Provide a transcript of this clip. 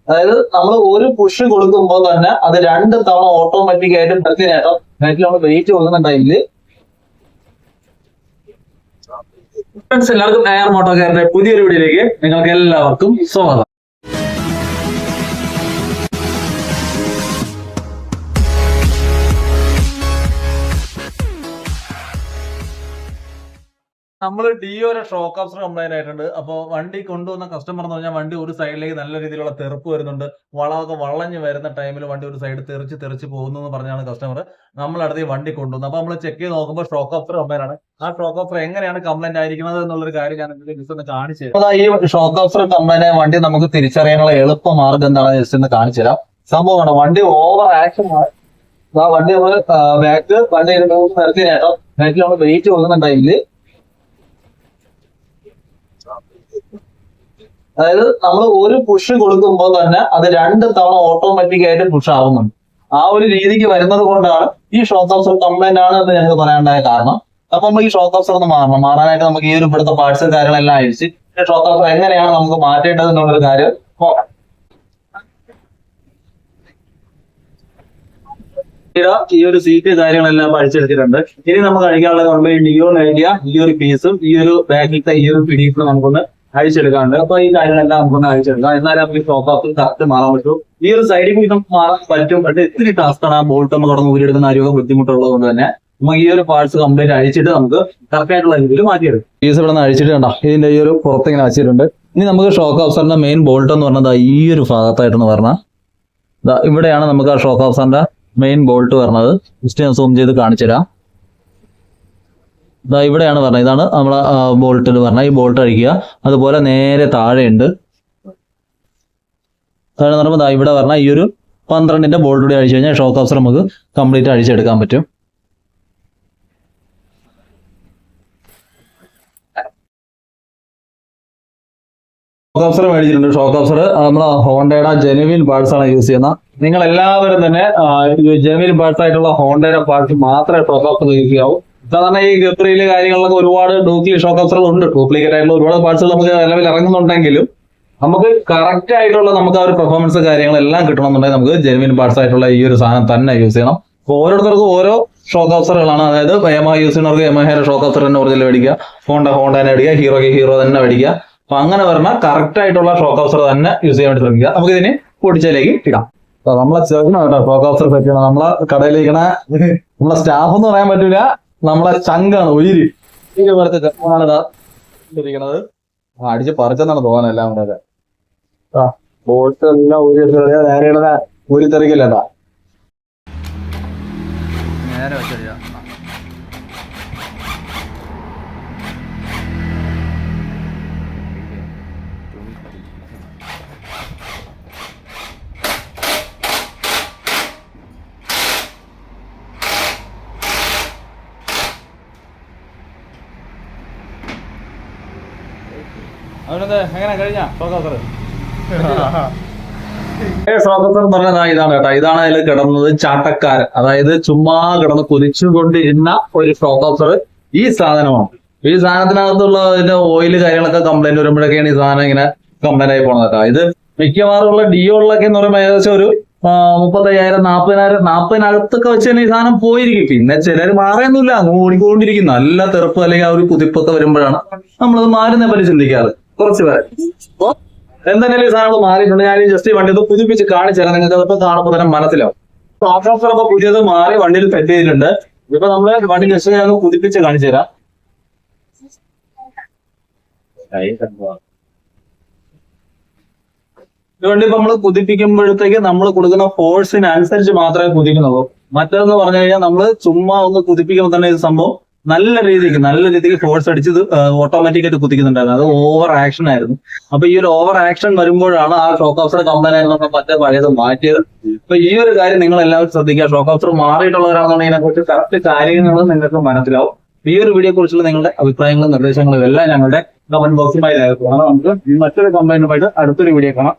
അതായത് നമ്മൾ ഒരു പുഷ് കൊടുക്കുമ്പോൾ തന്നെ അത് 2 തവണ ഓട്ടോമാറ്റിക് ആയിട്ട് പ്രത്യേകം നമ്മൾ വെയിറ്റ് കൊടുക്കുന്ന ടൈമില് ഫ്രണ്ട്സ് എല്ലാവർക്കും എയർ മോട്ടോ കെയറിന്റെ പുതിയൊരു വീഡിയോയിലേക്ക് നിങ്ങൾക്ക് എല്ലാവർക്കും സ്വാഗതം. നമ്മൾ ഡിയോയുടെ ഷോക്ക് അബ്സർ കംപ്ലൈന്റ് ആയിട്ടുണ്ട്. അപ്പോൾ വണ്ടി കൊണ്ടുവന്ന കസ്റ്റമർ എന്ന് പറഞ്ഞാൽ വണ്ടി ഒരു സൈഡിലേക്ക് നല്ല രീതിയിലുള്ള തെറുപ്പ് വരുന്നുണ്ട്. വളമൊക്കെ വളഞ്ഞ് വരുന്ന ടൈമിൽ വണ്ടി ഒരു സൈഡ് തെറിച്ച് പോകുന്നു എന്ന് പറഞ്ഞാണ് കസ്റ്റമർ നമ്മളടുത്ത് ഈ വണ്ടി കൊണ്ടുവന്നത്. അപ്പോൾ നമ്മൾ ചെക്ക് ചെയ്ത് നോക്കുമ്പോൾ ഷോക്ക് അബ്സർ കംപ്ലൈന്റ് ആണ്. ആ ഷോക്ക് അബ്സർ എങ്ങനെയാണ് കംപ്ലൈന്റ് ആയിരിക്കുന്നത് എന്നുള്ളൊരു കാര്യം ഞാൻ ജസ്റ്റ് ഒന്ന് കാണിച്ചു തരാം. ഈ ഷോക്ക് അബ്സർ കംപ്ലൈന്റ് ആയ വണ്ടി നമുക്ക് തിരിച്ചറിയാനുള്ള എളുപ്പ മാർഗം എന്താണെന്ന് ജസ്റ്റ് ഒന്ന് കാണിച്ചു തരാം. സംഭവമാണ് വണ്ടി ഓവർ ആക്ഷൻ വണ്ടി നമ്മൾ വണ്ടി നിർത്തി നേട്ടം നമ്മൾ വെയിറ്റ് കൊടുക്കുന്ന ടൈമില് അതായത് നമ്മൾ ഒരു പുഷ് കൊടുക്കുമ്പോൾ തന്നെ അത് 2 തവണ ഓട്ടോമാറ്റിക് ആയിട്ട് പുഷ് ആവുന്നുണ്ട്. ആ ഒരു രീതിക്ക് വരുന്നത് കൊണ്ടാണ് ഈ ഷോക്ക് അബ്സർ കംപ്ലൈന്റ് ആണ് എന്ന് ഞങ്ങൾക്ക് പറയാനുണ്ടായ കാരണം. അപ്പൊ നമ്മൾ ഈ ഷോക്ക് അബ്സർ ഒന്ന് മാറാനായിട്ട് നമുക്ക് ഈ ഒരു ഇവിടുത്തെ പാർട്സ് കാര്യങ്ങളെല്ലാം അഴിച്ച് ഷോക്ക് അബ്സർ എങ്ങനെയാണ് നമുക്ക് മാറ്റേണ്ടത് എന്നുള്ളൊരു കാര്യം നോക്കാം. ഈ ഒരു സീറ്റ് കാര്യങ്ങളെല്ലാം അഴിച്ചെടുത്തിട്ടുണ്ട്. ഇനി നമുക്ക് അഴിക്കാനുള്ളത് ഡിയോ നൽകിയ ഈ ഒരു പീസും ഈ ഒരു ബാക്കിലത്തെ ഈ ഒരു പിടിയും നമുക്കൊന്ന് അഴിച്ചെടുക്കാറുണ്ട്. അപ്പൊ ഈ കാര്യങ്ങളെല്ലാം നമുക്കൊന്ന് അഴിച്ചെടുക്കാം. എന്നാലും നമുക്ക് ഈ ഷോക്ക് അബ്സർ കറക്റ്റ് മാറാൻ പറ്റും. ഈ ഒരു സൈഡിൽ കൂടി നമുക്ക് മാറാൻ പറ്റും. പക്ഷേ ഇത്തിരി ടാസ്ക്കാണ്. ആ ബോൾട്ട് നമ്മൾ കടന്ന് ഊരിയെടുക്കുന്ന കാര്യമൊക്കെ ബുദ്ധിമുട്ടുള്ളത് കൊണ്ട് തന്നെ നമുക്ക് ഈ ഒരു പാർട്സ് കംപ്ലീറ്റ് അഴിച്ചിട്ട് നമുക്ക് കറക്റ്റ് ആയിട്ടുള്ള രീതിയിൽ മാറ്റിയെടുക്കും. പീസ് ഇവിടെ നിന്ന് അഴിച്ചിട്ട് കണ്ടോ ഇതിന്റെ ഈ ഒരു പുറത്തിങ്ങനെ അഴിച്ചിട്ടുണ്ട്. ഇനി നമുക്ക് ഷോക്ക് അബ്സറിന്റെ മെയിൻ ബോൾട്ട് എന്ന് പറഞ്ഞത് ഈ ഒരു ഭാഗത്തായിട്ടെന്ന് പറഞ്ഞാൽ ഇവിടെയാണ് നമുക്ക് ആ ഷോക്ക് അബ്സറിന്റെ മെയിൻ ബോൾട്ട് പറഞ്ഞത്. ജസ്റ്റ് ഞാൻ സൂം ചെയ്ത് കാണിച്ചു തരാം. ഇവിടെയാണ് പറഞ്ഞത്. ഇതാണ് നമ്മളെ ബോൾട്ടിൽ പറഞ്ഞാൽ ഈ ബോൾട്ട് അഴിക്കുക. അതുപോലെ നേരെ താഴെയുണ്ട്. താഴെ പറയുമ്പോൾ ഇവിടെ പറഞ്ഞാൽ ഈ ഒരു 12ന്റെ ബോൾട്ട് കൂടി അഴിച്ചു കഴിഞ്ഞാൽ ഷോക്ക് അബ്സർ നമുക്ക് കംപ്ലീറ്റ് അഴിച്ചെടുക്കാൻ പറ്റും. ഷോക്ക് അബ്സർ മേടിച്ചിട്ടുണ്ട്. ഷോക്ക് അബ്സർ നമ്മളെ ഹോണ്ടയുടെ ജെനുവിൻ പാർട്സ് ആണ് യൂസ് ചെയ്യുന്നത്. നിങ്ങൾ എല്ലാവരും തന്നെ ജെനുവിൻ പാർട്സ് ആയിട്ടുള്ള ഹോണ്ടയുടെ പാർട്സ് മാത്രമേ ഷോക്ക് അബ്സർ യൂസ് ചെയ്യാവൂ. സാധാരണ ഈ ഗപ്രിയില് കാര്യങ്ങളിലൊക്കെ ഒരുപാട് ഡ്യൂപ്ലിക്കേറ്റ് ഷോക്ക് അബ്സറുകൾ ഉണ്ട്. ഡ്യൂപ്ലിക്കേറ്റ് ആയിട്ടുള്ള ഒരുപാട് പാർട്സുകൾ നമുക്ക് നിലവിൽ ഇറങ്ങുന്നുണ്ടെങ്കിലും നമുക്ക് കറക്റ്റ് ആയിട്ടുള്ള നമുക്ക് ആ ഒരു പെർഫോമൻസ് കാര്യങ്ങളെല്ലാം കിട്ടണമെന്നുണ്ടെങ്കിൽ നമുക്ക് ജെനുവിൻ പാർട്സ് ആയിട്ടുള്ള ഈ ഒരു സാധനം തന്നെ യൂസ് ചെയ്യണം. അപ്പോൾ ഓരോരുത്തർക്കും ഓരോ ഷോക്ക് അബ്സറുകളാണ്. അതായത് യമഹ യൂസ് ചെയ്യുന്നവർക്ക് യമഹയുടെ ഷോക്ക് അബ്സർ തന്നെ ഒറിജിനൽ മേടിക്കുക, ഹോണ്ടനെ മേടിക്കുക, ഹീറോ തന്നെ മേടിക്കുക. അപ്പൊ അങ്ങനെ പറഞ്ഞാൽ കറക്റ്റ് ആയിട്ടുള്ള ഷോക്ക് അബ്സർ തന്നെ യൂസ് ചെയ്യാൻ വേണ്ടി ശ്രമിക്കുക. നമുക്ക് ഇതിന് പൊടിച്ചതിലേക്ക് ഇടാം. നമ്മളെ ചേർക്കണം കേട്ടോ ഷോക്ക് അബ്സർ സെറ്റ് ചെയ്യണം. നമ്മളെ കടയിലിരിക്കണ നമ്മളെ സ്റ്റാഫ് എന്ന് പറയാൻ പറ്റൂല, നമ്മളെ ചങ്കാണ് ഉയിര്. പോലത്തെ ചെറുപ്പമാണിതാ ഇരിക്കണത്. അടിച്ച് പറിച്ചെന്നാണ് തോന്നുന്നത് എല്ലാം കൂടെ. ബോട്ട് എല്ലാം നേരെ ഊരി തെറിക്കില്ലട്ടാ. നേരെ വെച്ചറിയാം. അവനെന്താ എങ്ങനെ കഴിഞ്ഞ ഷോക്ക് അബ്സർ പറഞ്ഞത് ഇതാണ് കേട്ടോ. ഇതാണ് അതിൽ കിടന്നത് ചാട്ടക്കാരൻ. അതായത് ചുമ്മാ കിടന്ന് കുതിച്ചുകൊണ്ടിരുന്ന ഒരു ഷോക്ക് അബ്സർ ഈ സാധനമാണ്. ഈ സാധനത്തിനകത്തുള്ള ഇതിന്റെ ഓയില് കാര്യങ്ങളൊക്കെ കംപ്ലൈന്റ് വരുമ്പോഴൊക്കെയാണ് ഈ സാധനം ഇങ്ങനെ കംപ്ലൈന്റ് ആയി പോണത് കേട്ടോ. ഇത് മിക്കവാറുള്ള ഡിയോകളിലൊക്കെ എന്ന് പറയുമ്പോൾ ഏകദേശം ഒരു 35,000 40,000 വെച്ച് തന്നെ ഈ സാധനം പോയിരിക്കും. പിന്നെ ചിലർ മാറിയൊന്നുമില്ല, അങ്ങ് ഓടിക്കൊണ്ടിരിക്കും. നല്ല തെറുപ്പ് അല്ലെങ്കിൽ ആ ഒരു കുതിപ്പൊക്കെ വരുമ്പോഴാണ് നമ്മളത് മാറുന്നതിനെ പറ്റി ചിന്തിക്കാറ് കുറച്ച് പേര്. എന്തായാലും ഈ സാധനങ്ങൾ മാറിയിട്ടുണ്ട്. ഞാൻ ജസ്റ്റ് വണ്ടി ഒന്ന് പുതുപ്പിച്ച് കാണിച്ചു തരാം. നിങ്ങൾക്ക് അതിപ്പോ കാണുമ്പോൾ തന്നെ മനസ്സിലാവും. ഷോക്ക് അബ്സർ ഒക്കെ പുതിയത് മാറി വണ്ടിയിൽ സെറ്റ് ചെയ്തിട്ടുണ്ട്. ഇപ്പൊ നമ്മള് വണ്ടി ജസ്റ്റ് ഞാൻ ഒന്ന് പുതുപ്പിച്ച് കാണിച്ചു തരാം. ഇതുകൊണ്ട് ഇപ്പൊ നമ്മൾ കുതിപ്പിക്കുമ്പോഴത്തേക്ക് നമ്മൾ കൊടുക്കുന്ന ഫോഴ്സിനനുസരിച്ച് മാത്രമേ കുതിക്കുന്നുള്ളൂ. മറ്റേതെന്ന് പറഞ്ഞു കഴിഞ്ഞാൽ നമ്മൾ ചുമ്മാ ഒന്ന് കുതിപ്പിക്കുമ്പോൾ തന്നെ ഇത് സംഭവം നല്ല രീതിക്ക് ഫോഴ്സ് അടിച്ച് ഓട്ടോമാറ്റിക് ആയിട്ട് കുതിക്കുന്നുണ്ടായിരുന്നു. അത് ഓവർ ആക്ഷൻ ആയിരുന്നു. അപ്പൊ ഈ ഒരു ഓവർ ആക്ഷൻ വരുമ്പോഴാണ് ആ ഷോക്ക് അബ്സർ കംപ്ലൈന്റ് നമ്മൾ മറ്റേ പഴയത് മാറ്റിയത്. അപ്പൊ ഈ ഒരു കാര്യം നിങ്ങൾ എല്ലാവരും ശ്രദ്ധിക്കുക. ഷോക്ക് അബ്സർ മാറിയിട്ടുള്ളവരാണെന്നുണ്ടെങ്കിൽ ഇതിനെക്കുറിച്ച് കറക്റ്റ് കാര്യങ്ങൾ നിങ്ങൾക്ക് മനസ്സിലാവും. ഈ ഒരു വീഡിയോ കുറിച്ചുള്ള നിങ്ങളുടെ അഭിപ്രായങ്ങളും നിർദ്ദേശങ്ങളും എല്ലാം ഞങ്ങളുടെ കമന്റ് ബോക്സുമായി രേഖപ്പെടുത്തണം. നമുക്ക് മറ്റൊരു കംപ്ലൈന്റുമായിട്ട് അടുത്തൊരു വീഡിയോ കാണാം.